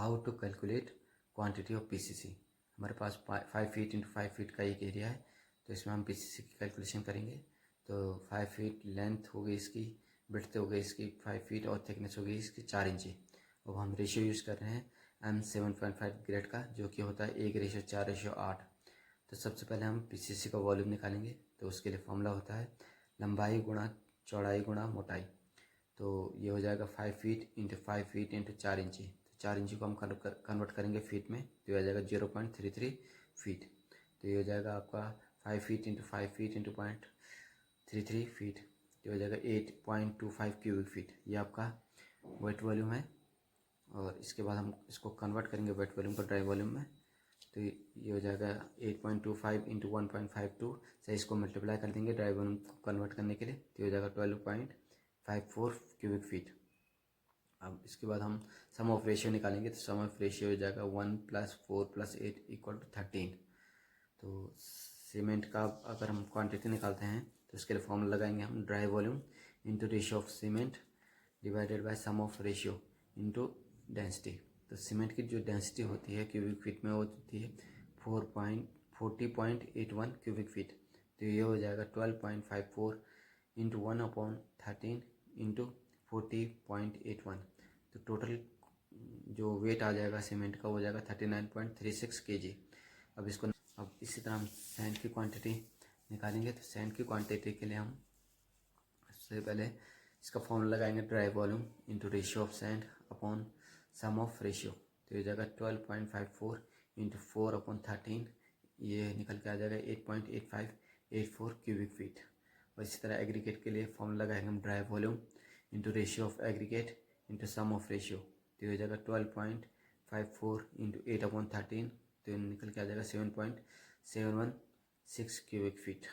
How to calculate quantity of PCC. हमारे पास 5 feet into 5 feet का एक एरिया है, तो इसमें हम पीसीसी की कैलकुलेशन करेंगे। तो 5 फीट लेंथ हो गई इसकी, विड्थ हो गई इसकी 5 फीट और थिकनेस हो गई इसकी 4 इंची। अब हम रेशियो यूज़ कर रहे हैं M7.5 ग्रेड का, जो कि होता है 1:4:8। तो सबसे पहले हम पीसीसी का वॉल्यूम निकालेंगे। तो उसके लिए फॉर्मूला होता है लंबाई गुणा चौड़ाई गुणा मोटाई। तो ये हो जाएगा 5 फीट इंटू 5 फीट इंटू 4 इंची। तो 4 इंची को हम कन्वर्ट करेंगे फीट में, तो ये हो जाएगा 0.33 फीट। तो ये हो जाएगा आपका 5 feet into 5 feet into 0.33 feet, तो हो जाएगा 8.25 क्यूबिक फीट। ये आपका वेट वॉल्यूम है। और इसके बाद हम इसको कन्वर्ट करेंगे वेट वॉल्यूम को ड्राई वॉल्यूम में। तो ये हो जाएगा 8.25 इंटू 1.52 से इसको मल्टीप्लाई कर देंगे ड्राई वॉल्यूम को कन्वर्ट करने के लिए, तो ये हो जाएगा 12.54 क्यूबिक फीट। अब इसके बाद हम सम ऑफ रेशियो निकालेंगे। तो सम ऑफ रेशियो हो जाएगा 1 + 4 + 8 = 13। तो सीमेंट का अगर हम क्वांटिटी निकालते हैं तो इसके लिए फॉर्मूला लगाएंगे हम dry volume into ratio of cement divided by sum of ratio into density. तो सीमेंट की जो डेंसिटी होती है क्यूबिक फीट में वो होती है 40.81 क्यूबिक फीट। तो ये हो जाएगा 12.54 इंटू 1/13 इंटू 40.81। तो टोटल जो वेट आ जाएगा सीमेंट का वो हो जाएगा 39.36 kg। अब इसी तरह हम सैंड की क्वांटिटी निकालेंगे। तो सैंड की क्वांटिटी के लिए हम सबसे पहले इसका फॉर्मूला लगाएंगे dry volume into ratio of sand upon sum of ratio. तो ये जाएगा 12.54 इंटू 4/13, ये निकल के आ जाएगा 8.8584 क्यूबिक फीट। और इसी तरह एग्रीगेट के लिए फॉर्मूला लगाएंगे हम dry volume into ratio of aggregate into sum of ratio. तो ये जाएगा 12.54 इंटू 8/13, तो निकल के आ जाएगा 7.716 क्यूबिक फीट।